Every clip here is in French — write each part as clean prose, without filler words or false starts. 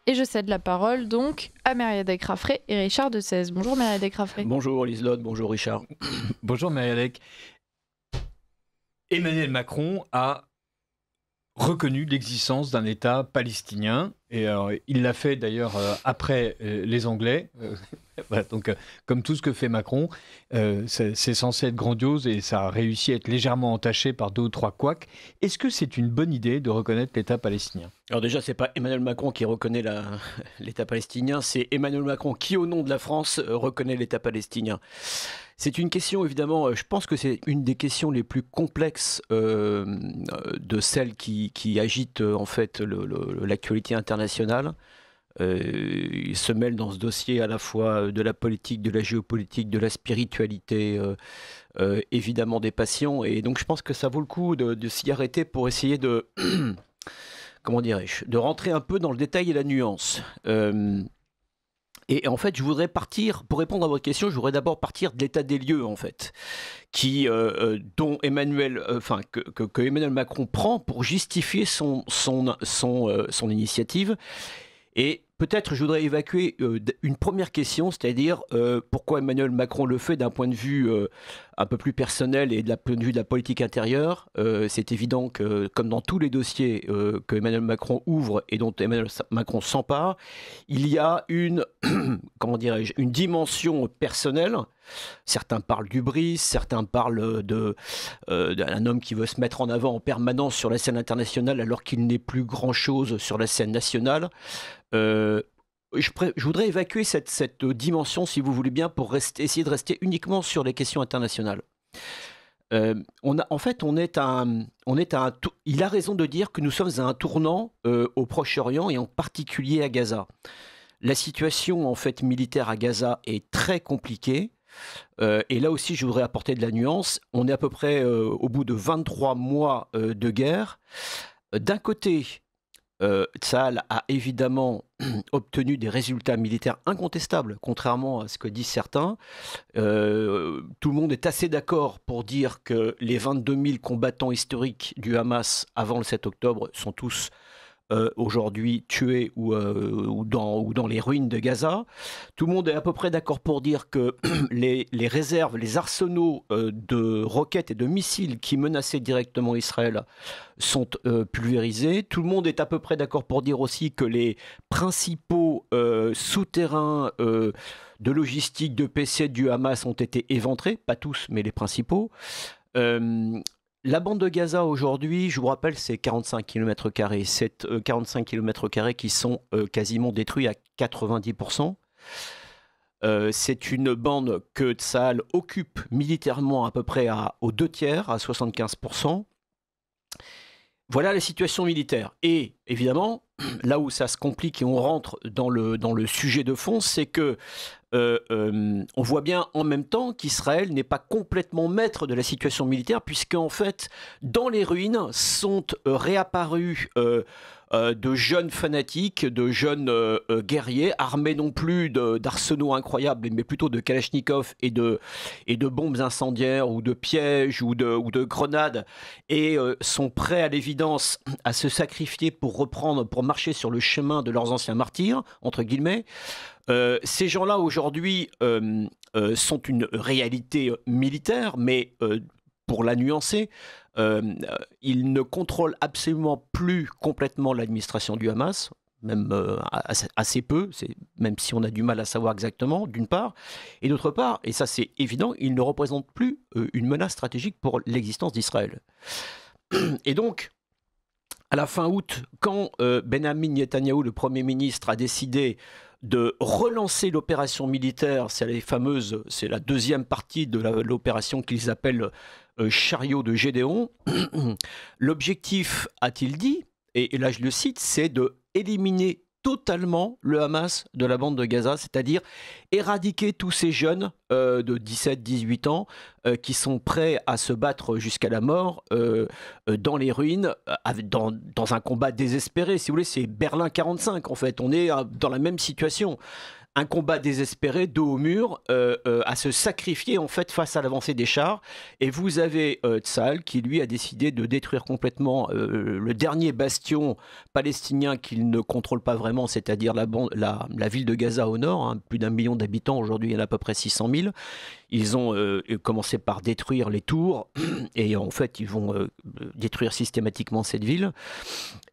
Et je cède la parole donc à Mériadec Raffray et Richard de Sèze. Bonjour Mériadec Raffray. Bonjour Liselotte, bonjour Richard. Bonjour Mériadec. Emmanuel Macron a reconnu l'existence d'un État palestinien, et il l'a fait d'ailleurs après les Anglais. Voilà, donc, comme tout ce que fait Macron, c'est censé être grandiose et ça a réussi à être légèrement entaché par 2 ou 3 couacs. Est-ce que c'est une bonne idée de reconnaître l'État palestinien ? Alors déjà, c'est pas Emmanuel Macron qui reconnaît l'État palestinien, c'est Emmanuel Macron qui, au nom de la France, reconnaît l'État palestinien. C'est une question, évidemment, je pense que c'est une des questions les plus complexes de celles qui agitent en fait l'actualité internationale. Il se mêle dans ce dossier à la fois de la politique, de la géopolitique, de la spiritualité, évidemment des passions. Et donc je pense que ça vaut le coup de s'y arrêter pour essayer de, comment dirais-je, de rentrer un peu dans le détail et la nuance. Et en fait, je voudrais partir, pour répondre à votre question, je voudrais d'abord partir de l'état des lieux, en fait, dont Emmanuel, que Emmanuel Macron prend pour justifier son initiative. Et peut-être je voudrais évacuer une première question, c'est-à-dire pourquoi Emmanuel Macron le fait d'un point de vue un peu plus personnel et de la point de vue de la politique intérieure. C'est évident que, comme dans tous les dossiers que Emmanuel Macron ouvre et dont Emmanuel Macron s'empare, il y a une, comment dirais-je, une dimension personnelle. Certains parlent d'hubris, certains parlent d'un homme qui veut se mettre en avant en permanence sur la scène internationale alors qu'il n'est plus grand-chose sur la scène nationale. Je voudrais évacuer cette dimension, si vous voulez bien, pour essayer de rester uniquement sur les questions internationales. En fait, il a raison de dire que nous sommes à un tournant au Proche-Orient et en particulier à Gaza. La situation en fait militaire à Gaza est très compliquée. Et là aussi, je voudrais apporter de la nuance. On est à peu près au bout de 23 mois de guerre. D'un côté, Tsahal a évidemment obtenu des résultats militaires incontestables, contrairement à ce que disent certains. Tout le monde est assez d'accord pour dire que les 22 000 combattants historiques du Hamas avant le 7 octobre sont tous aujourd'hui tués ou dans les ruines de Gaza. Tout le monde est à peu près d'accord pour dire que les réserves, les arsenaux de roquettes et de missiles qui menaçaient directement Israël sont pulvérisés. Tout le monde est à peu près d'accord pour dire aussi que les principaux souterrains de logistique, de PC du Hamas ont été éventrés, pas tous, mais les principaux. La bande de Gaza aujourd'hui, je vous rappelle, c'est 45 km². C'est 45 km² qui sont quasiment détruits à 90%. C'est une bande que Tsahal occupe militairement à peu près aux 2/3, à 75%. Voilà la situation militaire. Et évidemment, là où ça se complique et on rentre dans le sujet de fond, c'est que on voit bien en même temps qu'Israël n'est pas complètement maître de la situation militaire, puisque en fait, dans les ruines sont réapparus de jeunes fanatiques, de jeunes guerriers, armés non plus d'arsenaux incroyables, mais plutôt de kalachnikov et de bombes incendiaires ou de pièges ou de grenades, et sont prêts à l'évidence à se sacrifier pour marcher sur le chemin de leurs anciens martyrs, entre guillemets. Ces gens-là aujourd'hui sont une réalité militaire, mais pour la nuancer, ils ne contrôlent absolument plus complètement l'administration du Hamas, même assez peu, même si on a du mal à savoir exactement, d'une part, et d'autre part, et ça c'est évident, ils ne représentent plus une menace stratégique pour l'existence d'Israël. Et donc, à la fin août, quand Benyamin Netanyahou, le Premier ministre, a décidé de relancer l'opération militaire, c'est la deuxième partie de l'opération qu'ils appellent Chariot de Gédéon. L'objectif, a-t-il dit, et là je le cite, c'est de éliminer totalement le Hamas de la bande de Gaza, c'est-à-dire éradiquer tous ces jeunes de 17-18 ans qui sont prêts à se battre jusqu'à la mort dans les ruines, dans un combat désespéré. Si vous voulez, c'est Berlin 45 en fait, on est dans la même situation. un combat désespéré, dos au mur, à se sacrifier en fait face à l'avancée des chars. Et vous avez Tsahal qui lui a décidé de détruire complètement le dernier bastion palestinien qu'il ne contrôle pas vraiment, c'est-à-dire la ville de Gaza au nord, hein, plus d'1 million d'habitants, aujourd'hui il y en a à peu près 600 000. Ils ont commencé par détruire les tours et en fait ils vont détruire systématiquement cette ville.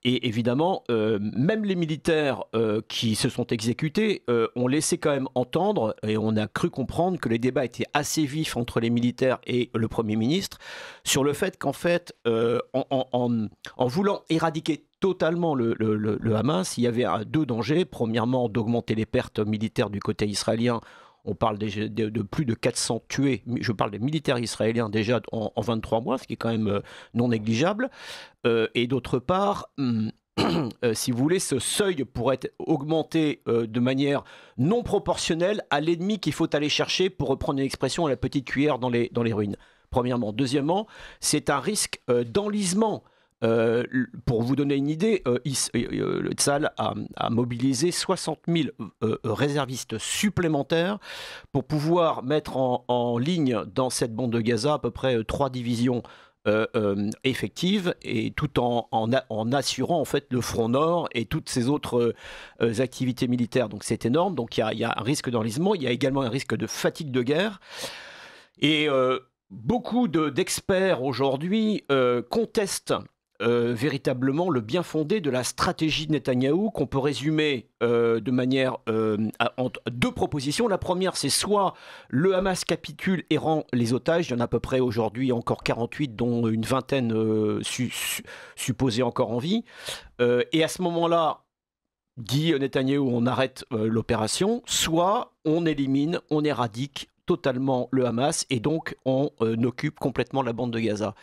Et évidemment, même les militaires qui se sont exécutés ont laissé quand même entendre, et on a cru comprendre que les débats étaient assez vifs entre les militaires et le Premier ministre, sur le fait qu'en fait, en voulant éradiquer totalement le Hamas, il y avait deux dangers. Premièrement, d'augmenter les pertes militaires du côté israélien. On parle de plus de 400 tués, je parle des militaires israéliens déjà en 23 mois, ce qui est quand même non négligeable. Et d'autre part, si vous voulez, ce seuil pourrait être augmenté de manière non proportionnelle à l'ennemi qu'il faut aller chercher, pour reprendre une expression à la petite cuillère dans les ruines. Premièrement. Deuxièmement, c'est un risque d'enlisement. Pour vous donner une idée, le Tsahal a mobilisé 60 000 réservistes supplémentaires pour pouvoir mettre en ligne dans cette bande de Gaza à peu près 3 divisions effectives, et tout en assurant en fait le front nord et toutes ces autres activités militaires. Donc c'est énorme. Donc il y a un risque d'enlisement, il y a également un risque de fatigue de guerre. Et beaucoup d'experts aujourd'hui contestent véritablement le bien fondé de la stratégie de Netanyahou, qu'on peut résumer de manière entre deux propositions. La première, c'est soit le Hamas capitule et rend les otages. Il y en a à peu près aujourd'hui encore 48, dont une vingtaine supposés encore en vie. Et à ce moment-là, dit Netanyahou, on arrête l'opération, soit on élimine, on éradique totalement le Hamas, et donc on occupe complètement la bande de Gaza.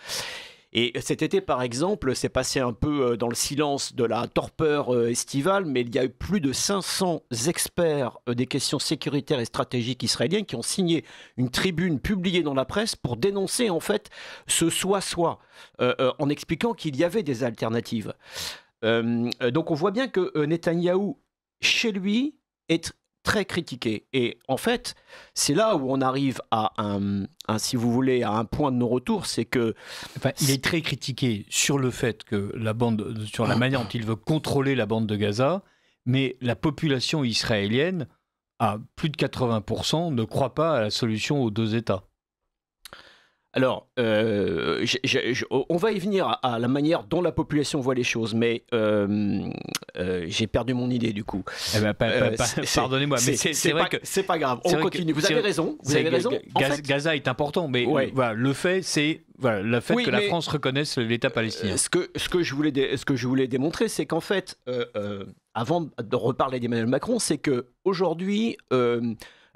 Et cet été, par exemple, c'est passé un peu dans le silence de la torpeur estivale, mais il y a eu plus de 500 experts des questions sécuritaires et stratégiques israéliennes qui ont signé une tribune publiée dans la presse pour dénoncer en fait ce soit-soit, en expliquant qu'il y avait des alternatives. Donc on voit bien que Netanyahou, chez lui, est très critiqué. Et en fait, c'est là où on arrive à si vous voulez, à un point de non-retour, c'est que... Enfin, il est très critiqué sur le fait que sur la manière dont il veut contrôler la bande de Gaza, mais la population israélienne, à plus de 80%, ne croit pas à la solution aux deux États. Alors, on va y venir à la manière dont la population voit les choses, mais j'ai perdu mon idée du coup. Eh ben, pardonnez-moi, mais c'est vrai que c'est pas grave. On continue. Vous avez raison. Vous avez raison. Gaza est important, mais voilà, le fait, c'est que la France reconnaisse l'État palestinien. Ce que je voulais démontrer, c'est qu'en fait, avant de reparler d'Emmanuel Macron, c'est que aujourd'hui.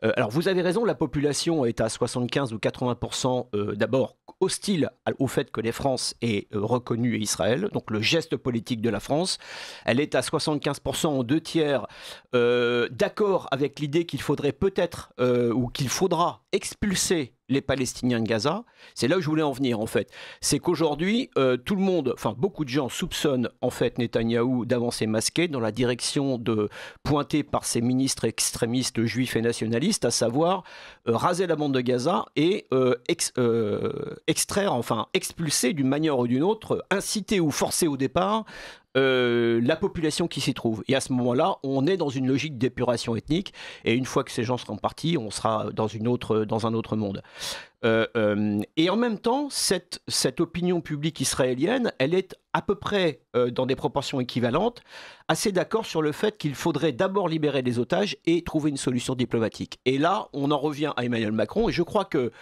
Alors vous avez raison, la population est à 75 ou 80% d'abord hostile au fait que les France aient reconnu Israël, donc le geste politique de la France. Elle est à 75% en 2/3 d'accord avec l'idée qu'il faudrait peut-être ou qu'il faudra expulser les Palestiniens de Gaza. C'est là où je voulais en venir en fait. C'est qu'aujourd'hui, tout le monde, enfin beaucoup de gens soupçonnent en fait Netanyahou d'avancer masqué dans la direction pointée par ses ministres extrémistes juifs et nationalistes, à savoir raser la bande de Gaza et extraire, enfin expulser d'une manière ou d'une autre, inciter ou forcer au départ la population qui s'y trouve. Et à ce moment-là, on est dans une logique d'épuration ethnique, et une fois que ces gens seront partis, on sera dans un autre monde. Et en même temps, cette opinion publique israélienne, elle est à peu près, dans des proportions équivalentes, assez d'accord sur le fait qu'il faudrait d'abord libérer les otages et trouver une solution diplomatique. Et là, on en revient à Emmanuel Macron, et je crois que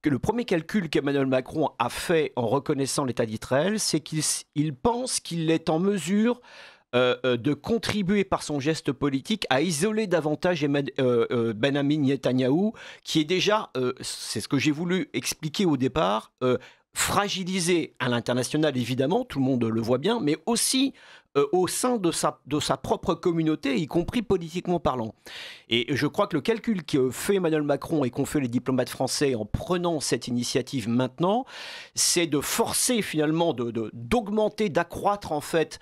le premier calcul qu'Emmanuel Macron a fait en reconnaissant l'État d'Israël, c'est qu'il pense qu'il est en mesure de contribuer par son geste politique à isoler davantage Benyamin Netanyahou, qui est déjà, c'est ce que j'ai voulu expliquer au départ, fragilisé à l'international évidemment, tout le monde le voit bien, mais aussi au sein de sa propre communauté, y compris politiquement parlant. Et je crois que le calcul que fait Emmanuel Macron et qu'ont fait les diplomates français en prenant cette initiative maintenant, c'est de forcer finalement, d'augmenter, d'accroître en fait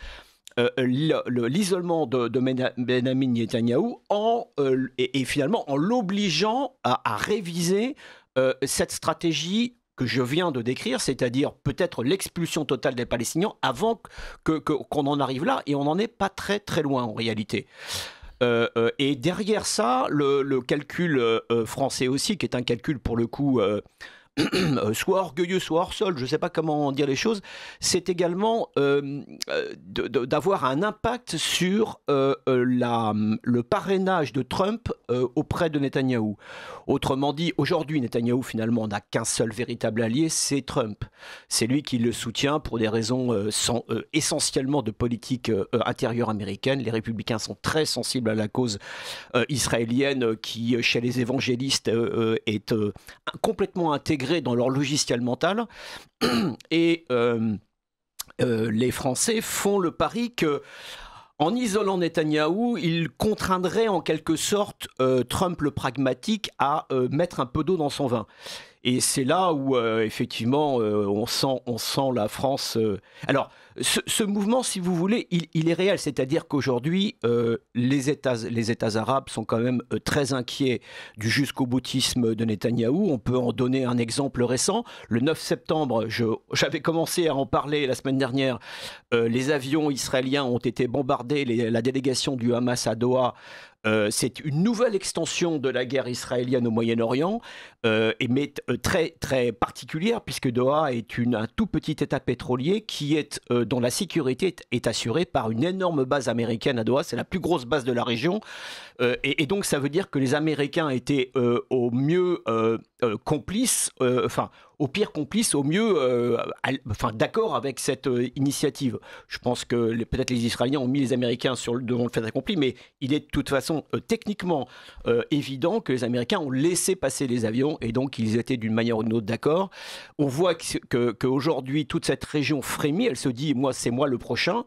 l'isolement de Benyamin Netanyahou et finalement en l'obligeant à réviser cette stratégie que je viens de décrire, c'est-à-dire peut-être l'expulsion totale des Palestiniens avant qu'on en arrive là, et on n'en est pas très très loin en réalité. Et derrière ça, le calcul français aussi, qui est un calcul pour le coup soit orgueilleux, soit hors sol, je ne sais pas comment dire les choses, c'est également d'avoir un impact sur le parrainage de Trump auprès de Netanyahou. Autrement dit, aujourd'hui, Netanyahou finalement n'a qu'un seul véritable allié, c'est Trump. C'est lui qui le soutient pour des raisons essentiellement de politique intérieure américaine. Les républicains sont très sensibles à la cause israélienne qui, chez les évangélistes, est complètement intégrée dans leur logiciel mental. Et les Français font le pari que en isolant Netanyahou, il contraindrait en quelque sorte Trump le pragmatique à mettre un peu d'eau dans son vin. Et c'est là où, effectivement, on sent la France... Alors, ce mouvement, si vous voulez, il est réel. C'est-à-dire qu'aujourd'hui, les États arabes sont quand même très inquiets du jusqu'au-boutisme de Netanyahou. On peut en donner un exemple récent. Le 9 septembre, j'avais commencé à en parler la semaine dernière, les avions israéliens ont été bombardés, la délégation du Hamas à Doha. C'est une nouvelle extension de la guerre israélienne au Moyen-Orient, mais très, très particulière, puisque Doha est un tout petit État pétrolier dont la sécurité est assurée par une énorme base américaine à Doha. C'est la plus grosse base de la région. Et donc, ça veut dire que les Américains étaient au mieux complices, au pire complices, au mieux d'accord avec cette initiative. Je pense que peut-être les Israéliens ont mis les Américains devant le fait accompli, mais il est de toute façon techniquement évident que les Américains ont laissé passer les avions et donc ils étaient d'une manière ou d'une autre d'accord. On voit qu'aujourd'hui, toute cette région frémit, elle se dit c'est moi le prochain,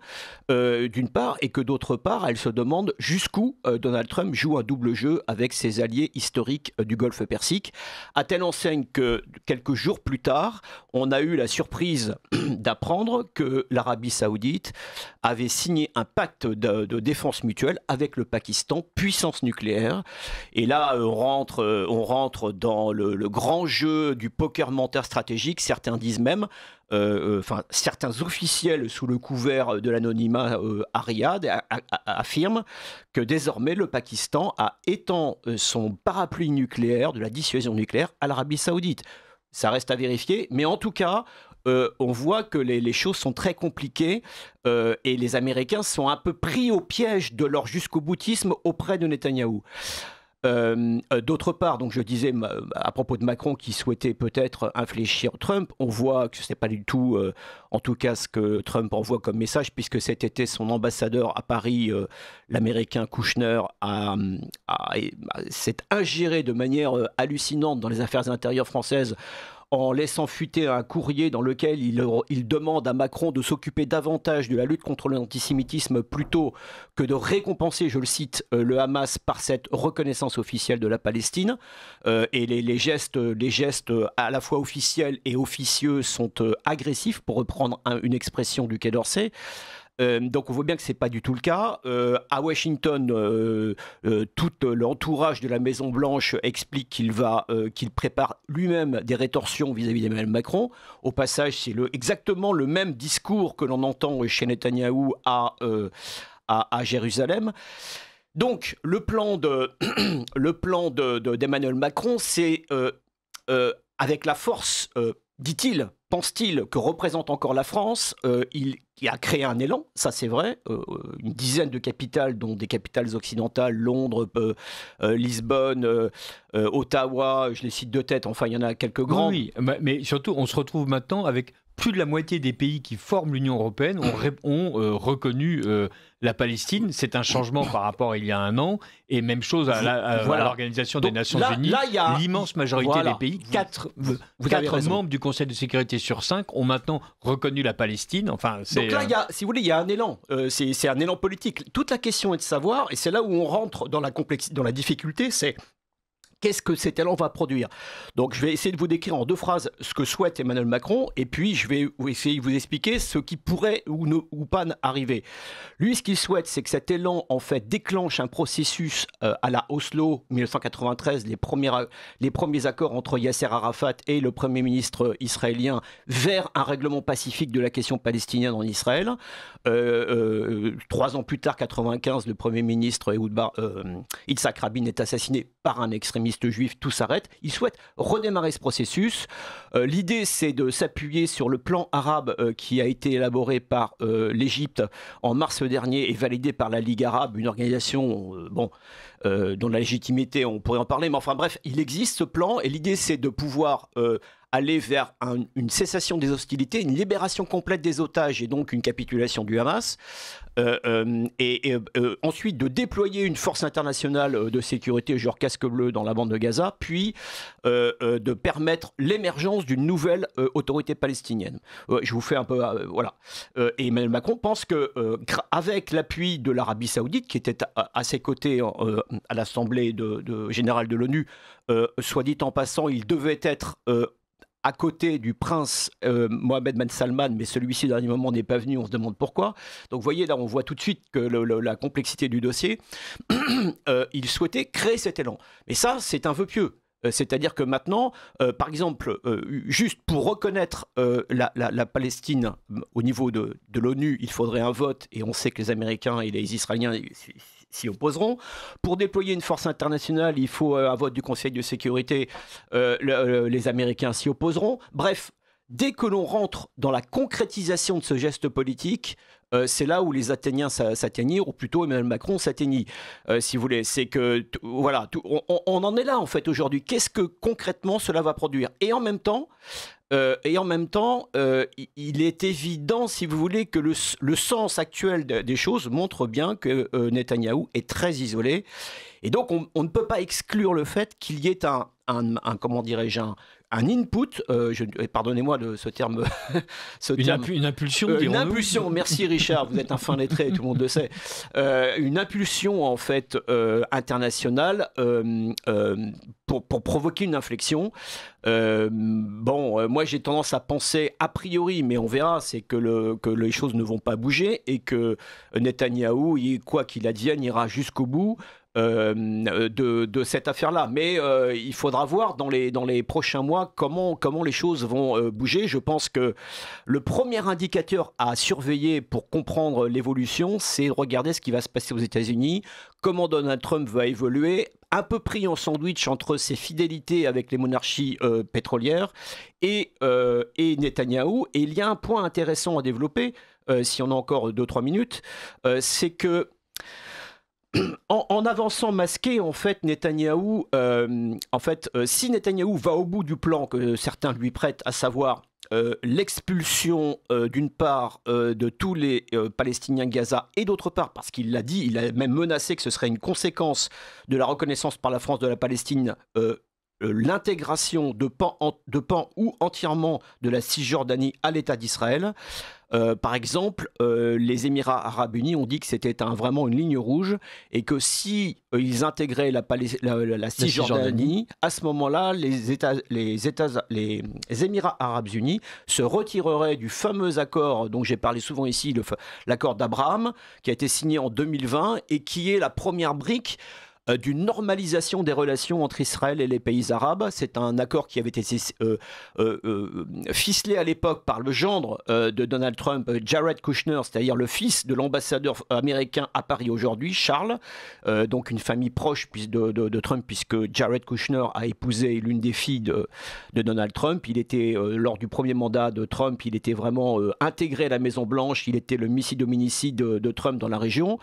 d'une part, et que d'autre part, elle se demande jusqu'où Donald Trump joue un double jeu avec ses alliés historiques du Golfe Persique, à telle enseigne que quelques jours plus tard, on a eu la surprise d'apprendre que l'Arabie Saoudite avait signé un pacte de défense mutuelle avec le Pakistan, puissance nucléaire. Et là, on rentre dans le grand jeu du poker mental stratégique. Certains disent même, certains officiels sous le couvert de l'anonymat à Riyad affirment que désormais le Pakistan étend son parapluie nucléaire de la dissuasion nucléaire à l'Arabie Saoudite. Ça reste à vérifier, mais en tout cas, on voit que les choses sont très compliquées et les Américains sont un peu pris au piège de leur jusqu'au-boutisme auprès de Netanyahou. D'autre part, donc je disais à propos de Macron qui souhaitait peut-être infléchir Trump, on voit que ce n'est pas du tout, en tout cas, ce que Trump envoie comme message, puisque cet été, son ambassadeur à Paris, l'américain Kushner, s'est ingéré de manière hallucinante dans les affaires intérieures françaises en laissant fuiter un courrier dans lequel il demande à Macron de s'occuper davantage de la lutte contre l'antisémitisme plutôt que de récompenser, je le cite, le Hamas par cette reconnaissance officielle de la Palestine. Et les gestes à la fois officiels et officieux sont agressifs, pour reprendre une expression du Quai d'Orsay. Donc on voit bien que ce n'est pas du tout le cas. À Washington, tout l'entourage de la Maison-Blanche explique qu'il prépare lui-même des rétorsions vis-à-vis d'Emmanuel Macron. Au passage, c'est exactement le même discours que l'on entend chez Netanyahou à Jérusalem. Donc le plan d'Emmanuel Macron, c'est avec la force, dit-il, pense-t-il, que représente encore la France, il a créé un élan, ça c'est vrai, une dizaine de capitales, dont des capitales occidentales, Londres, Lisbonne, Ottawa, je les cite de tête, enfin il y en a quelques grands. Oui, mais surtout on se retrouve maintenant avec plus de la moitié des pays qui forment l'Union européenne ont reconnu la Palestine. C'est un changement par rapport à il y a un an. Et même chose à l'Organisation des Nations Unies. L'immense majorité des pays, 4 membres du Conseil de sécurité sur 5 ont maintenant reconnu la Palestine. Enfin, donc là, si vous voulez, il y a un élan. C'est un élan politique. Toute la question est de savoir, et c'est là où on rentre dans la complexité, dans la difficulté, c'est Qu'est-ce que cet élan va produire? Donc je vais essayer de vous décrire en 2 phrases ce que souhaite Emmanuel Macron, et puis je vais essayer de vous expliquer ce qui pourrait ou pas arriver. Lui, ce qu'il souhaite, c'est que cet élan, en fait, déclenche un processus à la Oslo 1993, les premiers accords entre Yasser Arafat et le Premier ministre israélien vers un règlement pacifique de la question palestinienne en Israël. 3 ans plus tard, 95, le Premier ministre Yitzhak Rabin est assassiné par un extrémiste juif, tout s'arrête. Il souhaite redémarrer ce processus. L'idée, c'est de s'appuyer sur le plan arabe qui a été élaboré par l'Égypte en mars dernier et validé par la Ligue arabe, une organisation dont la légitimité, on pourrait en parler, mais enfin bref, il existe ce plan, et l'idée, c'est de pouvoir aller vers une cessation des hostilités, une libération complète des otages et donc une capitulation du Hamas, ensuite de déployer une force internationale de sécurité genre casque bleu dans la bande de Gaza, puis de permettre l'émergence d'une nouvelle autorité palestinienne. Je vous fais un peu... voilà. Et Emmanuel Macron pense que avec l'appui de l'Arabie Saoudite, qui était à ses côtés à l'Assemblée générale de l'ONU, soit dit en passant, il devait être... à côté du prince Mohammed Ben Salman, mais celui-ci, au dernier moment, n'est pas venu, on se demande pourquoi. Donc, vous voyez, là, on voit tout de suite que la complexité du dossier. Il souhaitait créer cet élan. Mais ça, c'est un vœu pieux. C'est-à-dire que maintenant, par exemple, juste pour reconnaître la Palestine au niveau de l'ONU, il faudrait un vote, et on sait que les Américains et les Israéliens s'y opposeront. Pour déployer une force internationale, il faut un vote du Conseil de sécurité, les Américains s'y opposeront. Bref, dès que l'on rentre dans la concrétisation de ce geste politique, c'est là où les Athéniens s'atteignirent, ou plutôt Emmanuel Macron s'atteignit, si vous voulez. C'est que, voilà, on en est là, en fait, aujourd'hui. Qu'est-ce que, concrètement, cela va produire? Et en même temps, il est évident, si vous voulez, que le sens actuel des choses montre bien que Netanyahou est très isolé. Et donc, on ne peut pas exclure le fait qu'il y ait comment dirais-je, un input, pardonnez-moi de ce terme. Une impulsion, une impulsion, merci Richard, vous êtes un fin lettré, tout le monde le sait. Une impulsion, en fait, internationale pour provoquer une inflexion. Moi j'ai tendance à penser a priori, mais on verra, c'est que les choses ne vont pas bouger et que Netanyahou, quoi qu'il advienne, ira jusqu'au bout de cette affaire-là. Mais il faudra voir dans les prochains mois comment les choses vont bouger. Je pense que le premier indicateur à surveiller pour comprendre l'évolution, c'est regarder ce qui va se passer aux États-Unis, comment Donald Trump va évoluer, un peu pris en sandwich entre ses fidélités avec les monarchies pétrolières et Netanyahou. Et il y a un point intéressant à développer, si on a encore 2-3 minutes, c'est que en avançant masqué, en fait, Netanyahou, si Netanyahou va au bout du plan que certains lui prêtent, à savoir l'expulsion d'une part de tous les Palestiniens de Gaza, et d'autre part, parce qu'il l'a dit, il a même menacé que ce serait une conséquence de la reconnaissance par la France de la Palestine, l'intégration de pan ou entièrement de la Cisjordanie à l'État d'Israël. Par exemple, les Émirats arabes unis ont dit que c'était vraiment une ligne rouge et que si ils intégraient la Cisjordanie, à ce moment-là, les Émirats arabes unis se retireraient du fameux accord dont j'ai parlé souvent ici, l'accord d'Abraham, qui a été signé en 2020 et qui est la première brique d'une normalisation des relations entre Israël et les pays arabes. C'est un accord qui avait été ficelé à l'époque par le gendre de Donald Trump, Jared Kushner, c'est-à-dire le fils de l'ambassadeur américain à Paris aujourd'hui, Charles, donc une famille proche de Trump, puisque Jared Kushner a épousé l'une des filles de Donald Trump. Il était, lors du premier mandat de Trump, il était vraiment intégré à la Maison-Blanche, il était le missi dominici de Trump dans la région.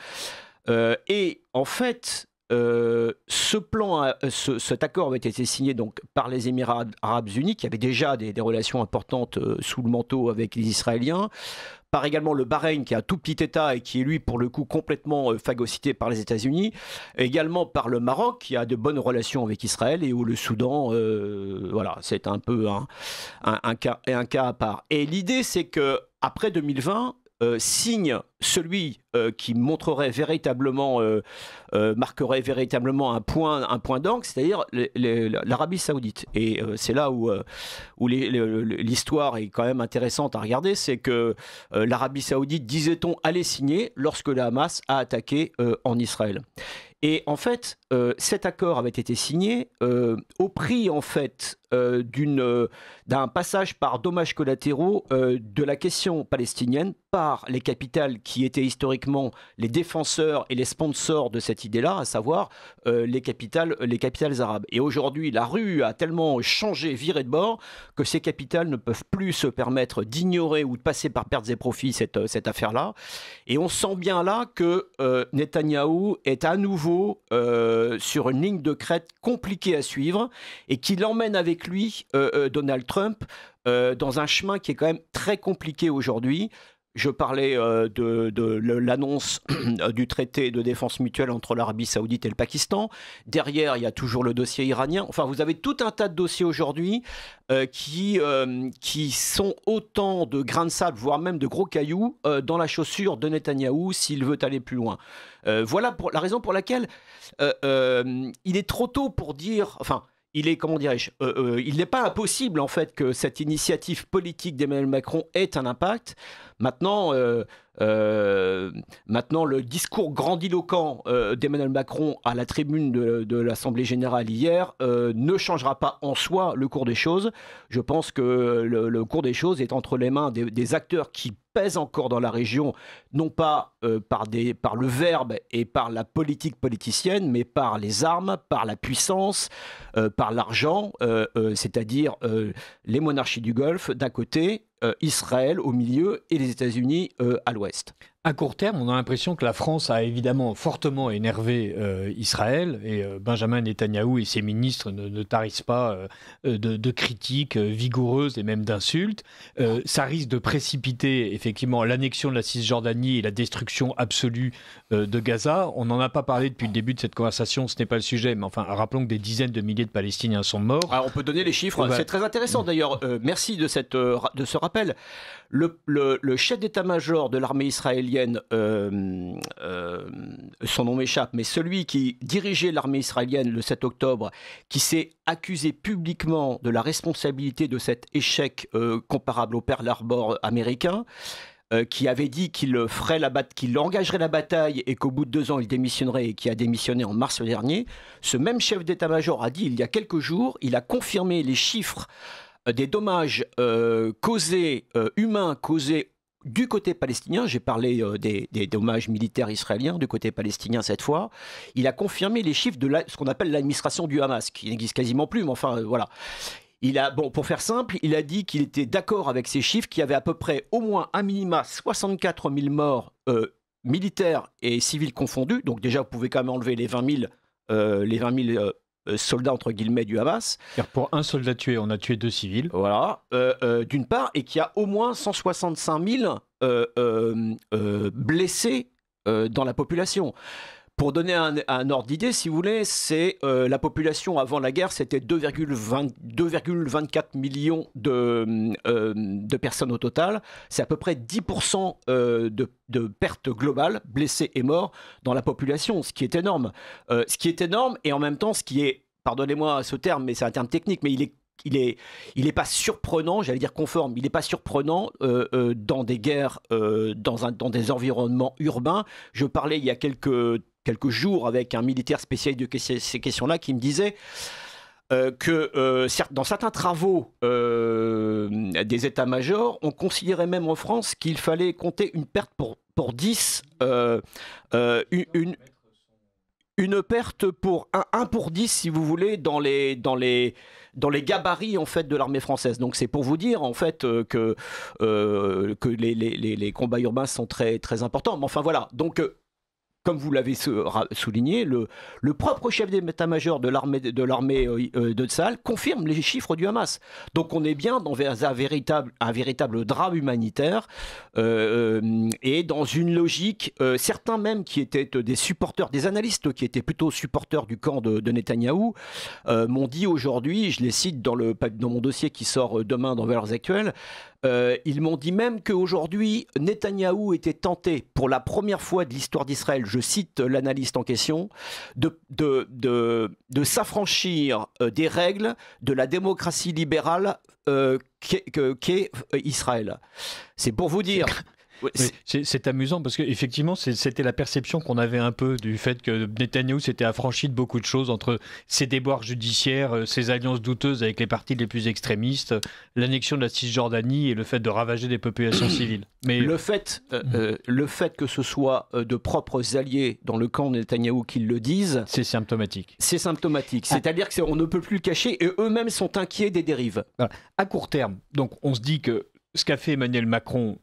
Et en fait... cet accord avait été signé donc par les Émirats arabes unis, qui avaient déjà des relations importantes sous le manteau avec les Israéliens, par également le Bahreïn, qui est un tout petit État et qui est lui pour le coup complètement phagocyté par les États-Unis, également par le Maroc, qui a de bonnes relations avec Israël, et où le Soudan, voilà, c'est un peu un cas à part. Et l'idée, c'est que après 2020, signe celui qui marquerait véritablement un point d'angle, c'est-à-dire l'Arabie Saoudite. Et c'est là où l'histoire est quand même intéressante à regarder, c'est que l'Arabie Saoudite, disait-on, allait signer lorsque le Hamas a attaqué en Israël. Et en fait, cet accord avait été signé au prix en fait d'un passage par dommages collatéraux de la question palestinienne par les capitales qui étaient historiquement les défenseurs et les sponsors de cette idée-là, à savoir les capitales arabes. Et aujourd'hui, la rue a tellement changé, viré de bord, que ces capitales ne peuvent plus se permettre d'ignorer ou de passer par pertes et profits cette affaire-là. Et on sent bien là que Netanyahou est à nouveau sur une ligne de crête compliquée à suivre et qu'il emmène avec lui Donald Trump dans un chemin qui est quand même très compliqué aujourd'hui. Je parlais de l'annonce du traité de défense mutuelle entre l'Arabie Saoudite et le Pakistan. Derrière, il y a toujours le dossier iranien. Enfin, vous avez tout un tas de dossiers aujourd'hui qui sont autant de grains de sable, voire même de gros cailloux dans la chaussure de Netanyahou s'il veut aller plus loin. Voilà la raison pour laquelle il est trop tôt pour dire... Enfin, il est, comment dirais-je, il n'est pas impossible en fait que cette initiative politique d'Emmanuel Macron ait un impact. Maintenant, le discours grandiloquent d'Emmanuel Macron à la tribune de l'Assemblée générale hier ne changera pas en soi le cours des choses. Je pense que le cours des choses est entre les mains des acteurs qui pèsent encore dans la région, non pas par le verbe et par la politique politicienne, mais par les armes, par la puissance, par l'argent, c'est-à-dire les monarchies du Golfe d'un côté, Israël au milieu et les États-Unis à l'ouest. À court terme, on a l'impression que la France a évidemment fortement énervé Israël et Benjamin Netanyahou et ses ministres ne tarissent pas de critiques vigoureuses et même d'insultes. Ça risque de précipiter effectivement l'annexion de la Cisjordanie et la destruction absolue de Gaza. On n'en a pas parlé depuis le début de cette conversation, ce n'est pas le sujet, mais enfin rappelons que des dizaines de milliers de Palestiniens sont morts. Alors, on peut donner les chiffres, c'est très intéressant d'ailleurs. Merci de ce rappel. Le chef d'état-major de l'armée israélienne, son nom m'échappe, mais celui qui dirigeait l'armée israélienne le 7 octobre, qui s'est accusé publiquement de la responsabilité de cet échec comparable au Pearl Harbor américain, qui avait dit qu'il engagerait la bataille et qu'au bout de 2 ans il démissionnerait et qui a démissionné en mars dernier, ce même chef d'état-major a dit il y a quelques jours, il a confirmé les chiffres des dommages humains causés du côté palestinien. J'ai parlé des dommages militaires israéliens du côté palestinien cette fois. Il a confirmé les chiffres de ce qu'on appelle l'administration du Hamas, qui n'existe quasiment plus, mais enfin voilà. Pour faire simple, il a dit qu'il était d'accord avec ces chiffres, qu'il y avait à peu près au moins un minima 64 000 morts militaires et civils confondus. Donc déjà, vous pouvez quand même enlever les 20 000 soldats entre guillemets du Hamas. Pour un soldat tué, on a tué 2 civils. Voilà, d'une part, et qu'il y a au moins 165 000 blessés dans la population. Pour donner un ordre d'idée, si vous voulez, c'est la population avant la guerre, c'était 2,24 millions de personnes au total. C'est à peu près 10% de pertes globales, blessés et morts dans la population, ce qui est énorme. Et en même temps, ce qui est, pardonnez-moi ce terme, mais c'est un terme technique, mais il est pas surprenant, j'allais dire conforme, il n'est pas surprenant dans des guerres, dans des environnements urbains. Je parlais il y a quelques jours avec un militaire spécialiste de ces questions-là qui me disait que dans certains travaux des états-majors, on considérait même en France qu'il fallait compter une perte pour 10, une perte pour 1 pour 10, si vous voulez, dans les gabarits en fait de l'armée française. Donc c'est pour vous dire en fait que les combats urbains sont très très importants. Mais enfin voilà. Donc comme vous l'avez souligné, le propre chef d'état-major de l'armée de Tsahal confirme les chiffres du Hamas. Donc on est bien dans un véritable drame humanitaire et dans une logique, certains même qui étaient des supporters, des analystes qui étaient plutôt supporters du camp de Netanyahou, m'ont dit aujourd'hui, je les cite dans mon dossier qui sort demain dans Valeurs Actuelles, Ils m'ont dit même qu'aujourd'hui, Netanyahou était tenté, pour la première fois de l'histoire d'Israël, je cite l'analyste en question, de s'affranchir des règles de la démocratie libérale qu'est Israël. C'est pour vous dire... C'est amusant parce qu'effectivement, c'était la perception qu'on avait un peu du fait que Netanyahou s'était affranchi de beaucoup de choses entre ses déboires judiciaires, ses alliances douteuses avec les partis les plus extrémistes, l'annexion de la Cisjordanie et le fait de ravager des populations civiles. Mais le fait que ce soit de propres alliés dans le camp de Netanyahou qui le disent, c'est symptomatique. C'est symptomatique. C'est-à-dire qu'on ne peut plus le cacher et eux-mêmes sont inquiets des dérives. Voilà. À court terme, donc on se dit que ce qu'a fait Emmanuel Macron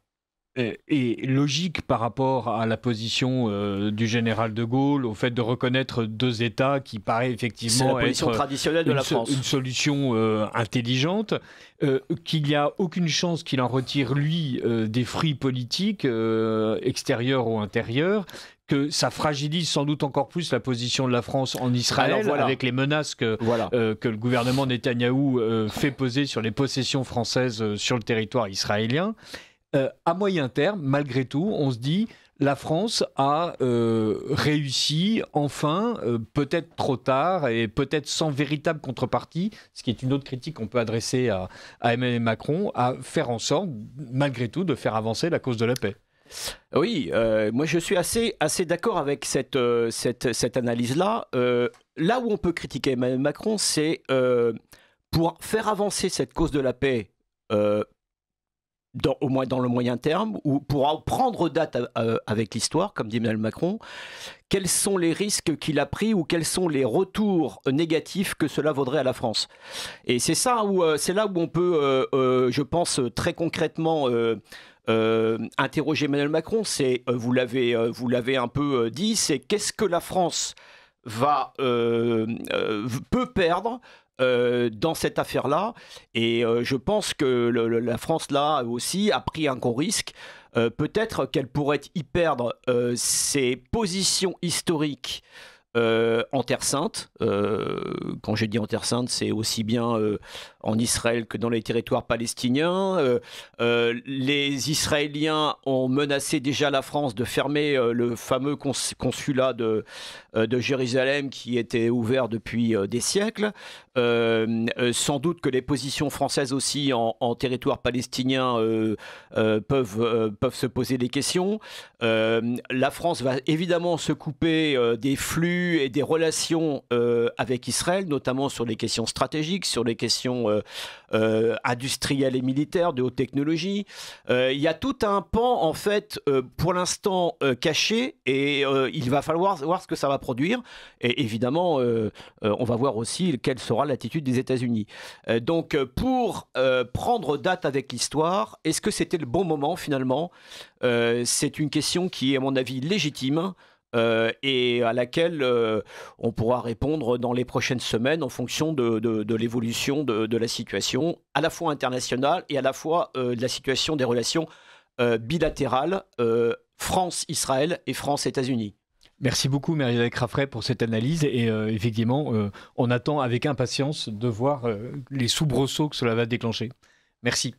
est logique par rapport à la position du général de Gaulle, au fait de reconnaître deux États qui paraît effectivement la position traditionnelle de la France. Une solution intelligente, qu'il n'y a aucune chance qu'il en retire, lui, des fruits politiques extérieurs ou intérieurs, que ça fragilise sans doute encore plus la position de la France en Israël, avec les menaces que le gouvernement Netanyahou fait peser sur les possessions françaises sur le territoire israélien. À moyen terme, malgré tout, on se dit la France a réussi enfin, peut-être trop tard et peut-être sans véritable contrepartie, ce qui est une autre critique qu'on peut adresser à Emmanuel Macron, à faire en sorte, malgré tout, de faire avancer la cause de la paix. Oui, moi je suis assez d'accord avec cette analyse-là. Là où on peut critiquer Emmanuel Macron, c'est pour faire avancer cette cause de la paix, au moins dans le moyen terme, ou pour prendre date avec l'histoire, comme dit Emmanuel Macron, quels sont les risques qu'il a pris ou quels sont les retours négatifs que cela vaudrait à la France. Et c'est là où on peut, je pense, très concrètement interroger Emmanuel Macron. C'est, vous l'avez un peu dit, c'est qu'est-ce que la France peut perdre dans cette affaire-là, et je pense que la France, là aussi, a pris un gros risque. Peut-être qu'elle pourrait y perdre ses positions historiques en Terre Sainte. Quand je dis en Terre Sainte, c'est aussi bien en Israël que dans les territoires palestiniens. Les Israéliens ont menacé déjà la France de fermer le fameux consulat de Jérusalem qui était ouvert depuis des siècles. Sans doute que les positions françaises aussi en territoire palestinien peuvent se poser des questions. La France va évidemment se couper des flux et des relations avec Israël, notamment sur les questions stratégiques, sur les questions industrielles et militaires, de haute technologie. Il y a tout un pan, en fait, pour l'instant caché, et il va falloir voir ce que ça va produire. Et évidemment, on va voir aussi quelle sera l'attitude des États-Unis. Donc, pour prendre date avec l'histoire, est-ce que c'était le bon moment, finalement ? C'est une question qui est, à mon avis, légitime. Et à laquelle on pourra répondre dans les prochaines semaines en fonction de l'évolution de la situation, à la fois internationale et à la fois de la situation des relations bilatérales France-Israël et France-États-Unis. Merci beaucoup Marie-Hélène Craffray pour cette analyse et effectivement on attend avec impatience de voir les soubresauts que cela va déclencher. Merci.